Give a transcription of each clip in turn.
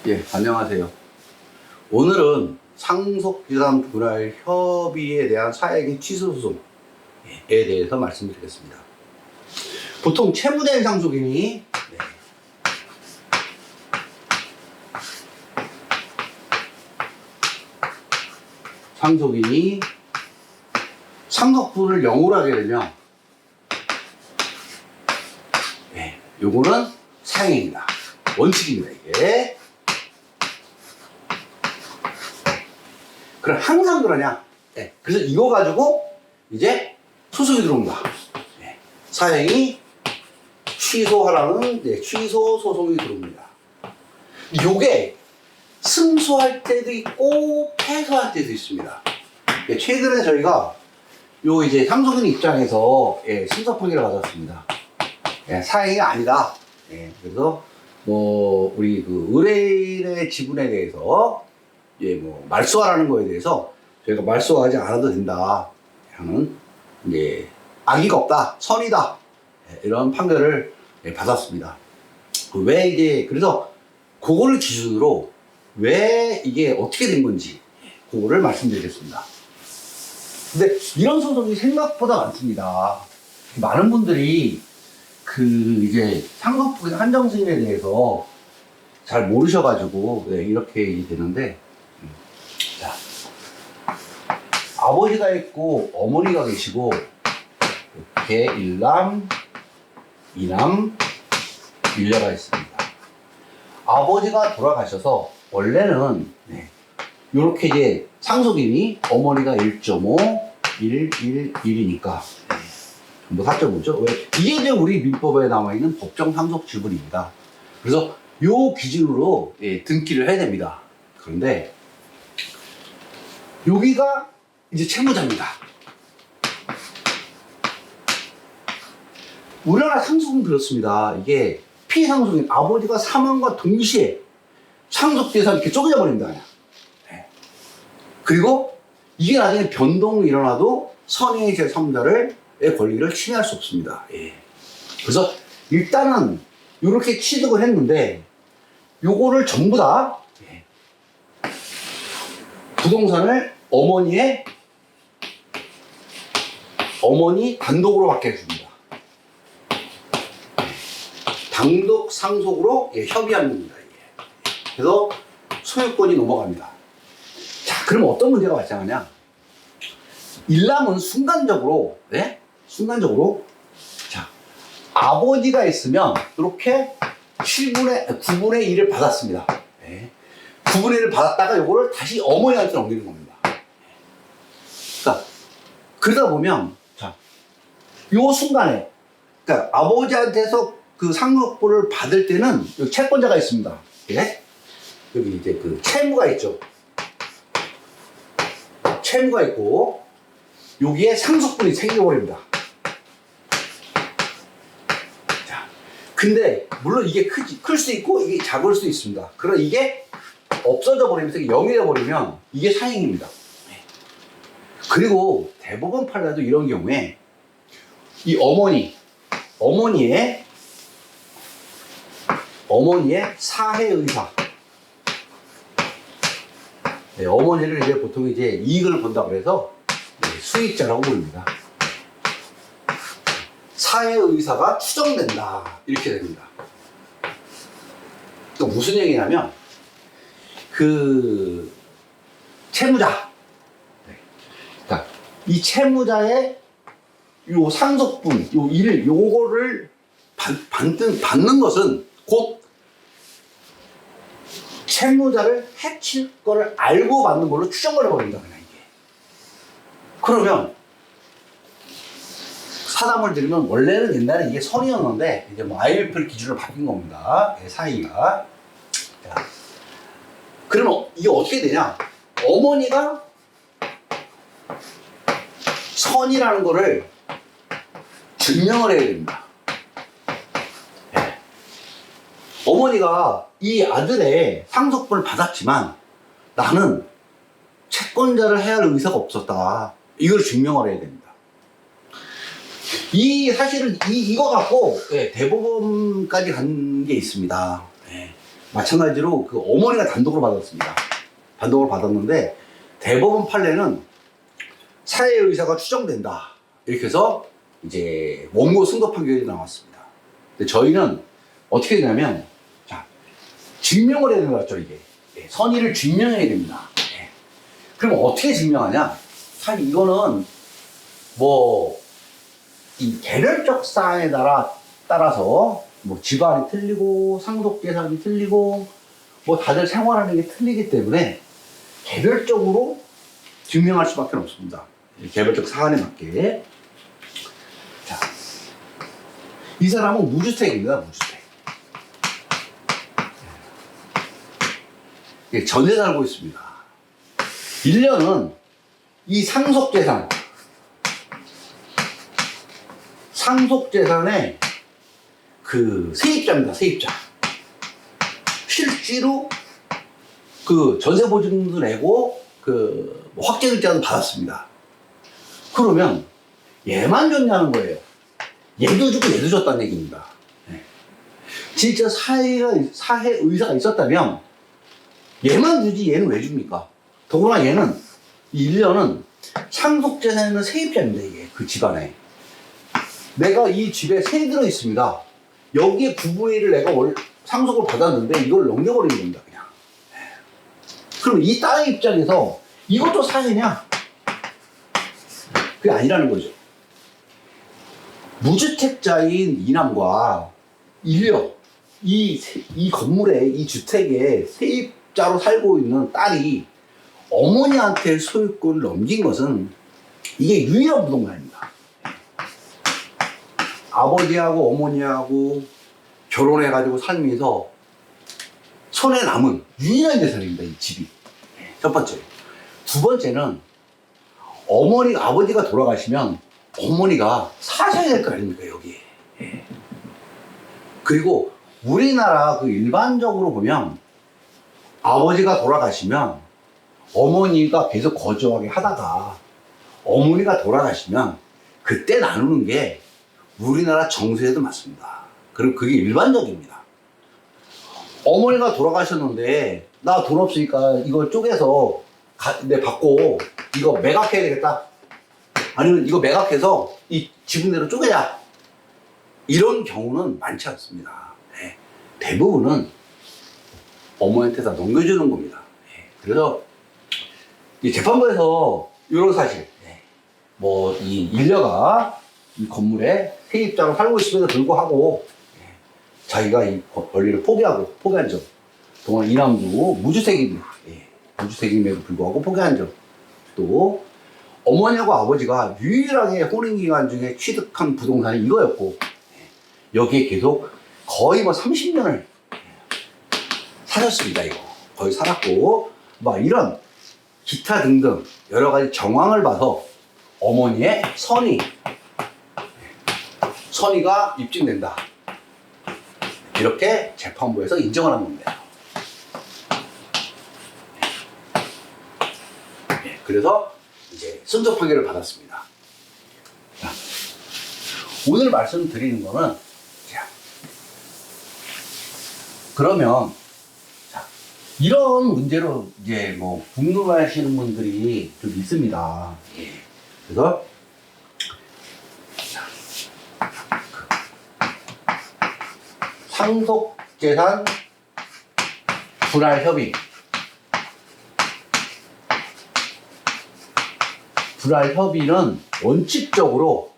예, 안녕하세요. 오늘은 상속재산 분할 협의에 대한 사회적인 취소 소송에 대해서 말씀드리겠습니다. 보통 채무자인 상속인이 상속분을 0으로 하게 되면 요거는 사행입니다. 원칙입니다, 이게. 그럼 항상 그러냐? 그래서 이거 가지고 이제 소송이 들어옵니다. 사행이 취소하라는 취소 소송이 들어옵니다. 요게 승소할 때도 있고 패소할 때도 있습니다. 최근에 저희가 요 이제 상속인 입장에서 승소 판결을 받았습니다. 사행이 아니다. 그래서 뭐 우리 그 의뢰인의 지분에 대해서 뭐 말소하라는 거에 대해서 저희가 말소하지 않아도 된다 하는 악의가 없다, 선이다, 이런 판결을 받았습니다. 왜 이제 그래서 그거를 기준으로 왜 이게 어떻게 된 건지 그거를 말씀드리겠습니다. 근데 이런 소송이 생각보다 많습니다. 많은 분들이 그 이제 상속분 한정 승인에 대해서 잘 모르셔가지고 이렇게 되는데, 자, 아버지가 있고 어머니가 계시고 이렇게 1남, 2남, 1녀가 있습니다. 아버지가 돌아가셔서 원래는 이렇게 이제 상속인이 어머니가 1.5, 1, 1, 1이니까 뭐 4.5죠. 왜? 이게 이제 우리 민법에 남아있는 법정 상속 지분입니다. 그래서 요 기준으로 등기를 해야 됩니다. 그런데 여기가 이제 채무자입니다. 우리나라 상속은 그렇습니다. 이게 피상속인 아버지가 사망과 동시에 상속재산이 이렇게 쪼개져 버립니다. 그냥. 그리고 이게 나중에 변동이 일어나도 선의의 제3자의 권리를 침해할 수 없습니다. 그래서 일단은 이렇게 취득을 했는데 요거를 전부 다 부동산을 어머니 단독으로 받게 해줍니다. 단독 상속으로 협의합니다. 그래서 소유권이 넘어갑니다. 자, 그럼 어떤 문제가 발생하냐? 일남은 순간적으로, 자, 아버지가 있으면 이렇게 9분의 1을 받았습니다. 9분의 1을 받았다가 요거를 다시 어머니한테 넘기는 겁니다. 그러다 보면, 자, 요 순간에, 그러니까 아버지한테서 그 상속분을 받을 때는 여기 채권자가 있습니다. 여기 이제 그 채무가 있죠. 채무가 있고, 여기에 상속분이 생겨버립니다. 자, 근데, 물론 이게 클 수 있고, 이게 작을 수 있습니다. 그럼 이게 없어져 버리면서 0이 되어버리면 이게 사행입니다. 그리고 대법원 판례도 이런 경우에 이 어머니의 사해 의사, 어머니를 이제 보통 이제 이익을 본다 그래서 수익자라고 부릅니다. 사해 의사가 추정된다 이렇게 됩니다. 또 무슨 얘기냐면 그 채무자, 그러니까 이 채무자의 요 상속분, 요거를 받는 것은 곧 채무자를 해칠 거를 알고 받는 걸로 추정을 해버린다, 그냥 이게. 그러면 사담을 드리면 원래는 옛날에 이게 선이었는데 이제 뭐 IMF 기준으로 바뀐 겁니다. 사이가. 자, 그러면 이게 어떻게 되냐? 어머니가 선이라는 거를 증명을 해야 됩니다. 어머니가 이 아들의 상속분을 받았지만 나는 채권자를 해야 할 의사가 없었다. 이걸 증명을 해야 됩니다. 사실은 이거 갖고 대법원까지 간 게 있습니다. 마찬가지로 그 어머니가 단독으로 받았습니다. 단독으로 받았는데 대법원 판례는 사회의사가 추정된다. 이렇게 해서 이제 원고 승소 판결이 나왔습니다. 근데 저희는 어떻게 되냐면, 자, 증명을 해야 되는 거죠, 이게. 선의를 증명해야 됩니다. 그럼 어떻게 증명하냐? 사실 이거는 이 개별적 사안에 따라서 집안이 틀리고 상속재산이 틀리고 다들 생활하는 게 틀리기 때문에 개별적으로 증명할 수밖에 없습니다. 개별적 사안에 맞게. 자, 이 사람은 무주택입니다. 무주택. 전세 살고 있습니다. 1년은 이 상속재산의 그 세입자입니다. 세입자. 실제로 그 전세보증도 내고 그 확정일자도 받았습니다. 그러면 얘만 줬냐는 거예요. 얘도 주고 얘도 줬다는 얘기입니다. 진짜 사회의사가 있었다면 얘만 주지 얘는 왜 줍니까? 더구나 얘는 1년은 상속재산에 있는 세입자입니다. 이게 그 집안에 내가 이 집에 세 들어 있습니다. 여기에 9분의 1을 내가 상속을 받았는데 이걸 넘겨버리는 겁니다. 그냥. 그럼 이 딸의 입장에서 이것도 사회냐? 그게 아니라는 거죠. 무주택자인 이남과 일녀, 이 건물에, 이 주택에 세입자로 살고 있는 딸이 어머니한테 소유권을 넘긴 것은 이게 유일한 부동산입니다. 아버지하고 어머니하고 결혼해가지고 살면서 손에 남은 유일한 재산입니다. 이 집이. 첫 번째. 두 번째는 아버지가 돌아가시면 어머니가 사셔야 될 거 아닙니까, 여기에. 그리고 우리나라 그 일반적으로 보면 아버지가 돌아가시면 어머니가 계속 거주하게 하다가 어머니가 돌아가시면 그때 나누는 게 우리나라 정서에도 맞습니다. 그리고 그게 일반적입니다. 어머니가 돌아가셨는데 나 돈 없으니까 이거 쪼개서 내 받고 이거 매각해야 되겠다. 아니면 이거 매각해서 이 지분대로 쪼개자. 이런 경우는 많지 않습니다. 대부분은 어머니한테 다 넘겨주는 겁니다. 그래서 이 재판부에서 이런 사실, 이 일녀가 이 건물에 세입자로 살고 있음에도 불구하고 자기가 이 권리를 포기한 점, 동안 이남도 무주택입니다. 무주택임에도 불구하고 포기한 점, 또 어머니하고 아버지가 유일하게 혼인기간 중에 취득한 부동산이 이거였고 여기에 계속 거의 30년을 사셨습니다. 이거 거의 살았고 이런 기타 등등 여러 가지 정황을 봐서 어머니의 선의가 입증된다. 이렇게 재판부에서 인정을 한 겁니다. 그래서 이제 승소 판결을 받았습니다. 자, 오늘 말씀드리는 거는 그러면 이런 문제로 이제 궁금해하시는 분들이 좀 있습니다. 그래서 상속재산 분할협의. 분할협의는 원칙적으로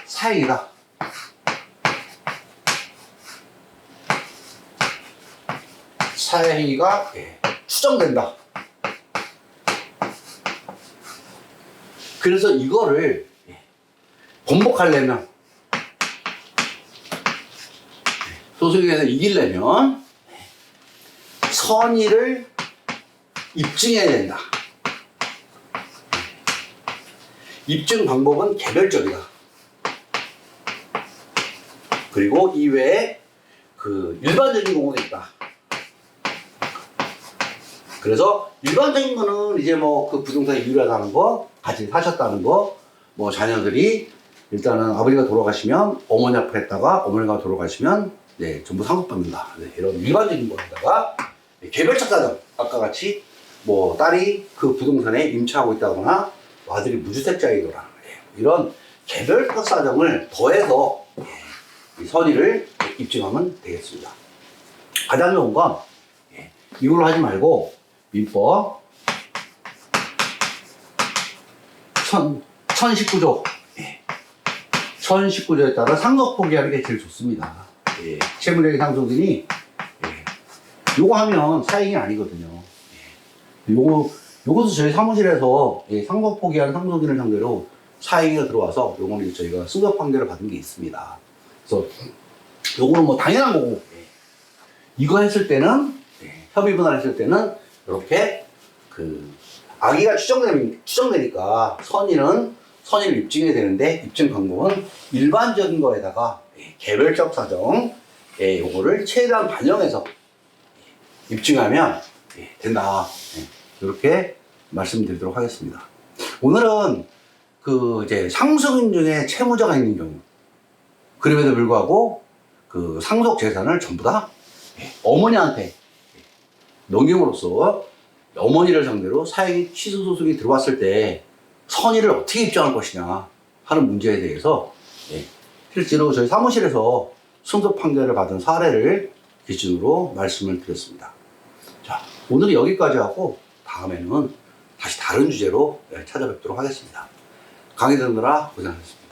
사행이다. 사행위가 추정된다. 그래서 이거를 번복하려면, 소송에서 이기려면 선의를 입증해야 된다. 입증 방법은 개별적이다. 그리고 이외에 그 일반적인 경우도 있다. 그래서 일반적인 거는 이제 그 부동산이 유리하다는 거, 같이 사셨다는 거, 자녀들이 일단은 아버지가 돌아가시면 어머니 앞에 했다가 어머니가 돌아가시면 네, 전부 상속받는다. 네, 이런 일반적인 거에다가 개별적 사정, 아까 같이 뭐 딸이 그 부동산에 임차하고 있다거나 아들이 무주택자이거나 이런 개별적 사정을 더해서 이 선의를 입증하면 되겠습니다. 가장 좋은 건 이걸로 하지 말고 민법 1019조 1019조에 따라 상속 포기하는 게 제일 좋습니다. 채무력의 상속인이 요거 하면 사익이 아니거든요. 요것도 저희 사무실에서 상속 포기한 상속인을 상대로 사익이 들어와서 요거는 저희가 승소 판결을 받은 게 있습니다. 그래서 요거는 뭐 당연한 거고, 이거 했을 때는 협의 분할 했을 때는 이렇게 그 악의가 추정되니까 선의를 입증해야 되는데, 입증 방법은 일반적인 거에다가 개별적 사정 요거를 최대한 반영해서 입증하면 된다. 이렇게 말씀드리도록 하겠습니다. 오늘은 그 이제 상속인 중에 채무자가 있는 경우, 그럼에도 불구하고 그 상속 재산을 전부 다 어머니한테 넘김으로써 어머니를 상대로 사익 취소 소송이 들어왔을 때 선의를 어떻게 입증할 것이냐 하는 문제에 대해서 실제로 저희 사무실에서 승소 판결을 받은 사례를 기준으로 말씀을 드렸습니다. 자, 오늘은 여기까지 하고 다음에는 다시 다른 주제로 찾아뵙도록 하겠습니다. 강의 듣느라 고생하셨습니다.